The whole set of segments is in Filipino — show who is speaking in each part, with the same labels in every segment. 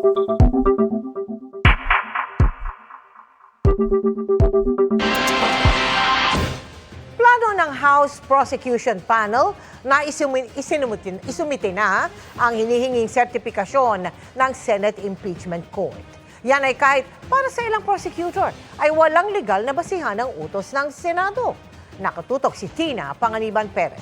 Speaker 1: Plano ng House Prosecution Panel na isumite na ang hinihinging sertipikasyon ng Senate Impeachment Court. Yan ay kahit para sa ilang prosecutor ay walang legal na basihan ng utos ng Senado. Nakatutok si Tina Panganiban Perez.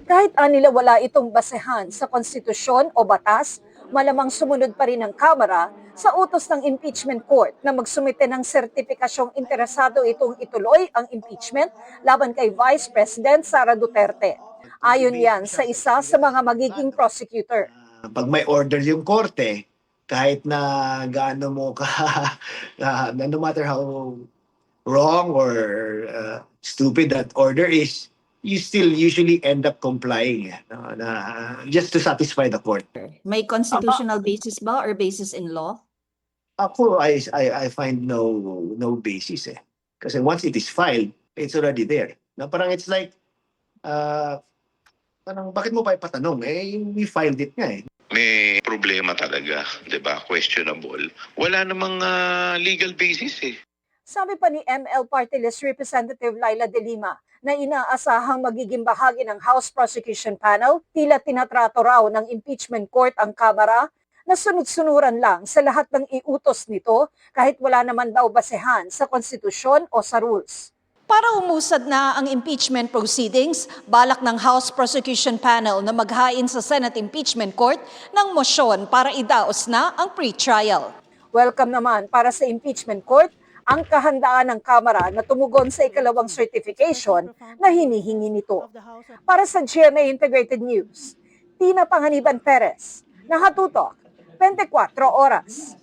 Speaker 2: Kahit anila wala itong basehan sa konstitusyon o batas, malamang sumunod pa rin ang Kamara sa utos ng impeachment court na magsumite ng sertipikasyong interesado itong ituloy ang impeachment laban kay Vice President Sara Duterte. Ayon yan sa isa sa mga magiging prosecutor.
Speaker 3: Pag may order yung korte, kahit na gaano mo ka, no matter how wrong or stupid that order is, you still usually end up complying just to satisfy the court.
Speaker 4: May constitutional basis ba or basis in law?
Speaker 3: Ako, I find no basis eh. Kasi once it is filed, it's already there. Na parang it's like, parang bakit mo pa ipatanong? We filed it nga eh.
Speaker 5: May problema talaga, 'di ba? Questionable. Wala namang legal basis eh.
Speaker 2: Sabi pa ni ML Party List Representative Laila De Lima na inaasahang magiging bahagi ng House Prosecution Panel, tila tinatrato raw ng impeachment court ang Kamara na sunod-sunuran lang sa lahat ng iutos nito kahit wala naman daw basehan sa konstitusyon o sa rules. Para umusad na ang impeachment proceedings, balak ng House Prosecution Panel na maghain sa Senate Impeachment Court ng mosyon para idaos na ang pre-trial. Welcome naman para sa impeachment court ang kahandaan ng Kamara na tumugon sa ikalawang certification na hinihingi nito. Para sa GMA Integrated News, Tina Panganiban Perez, nakatutok, 24 oras.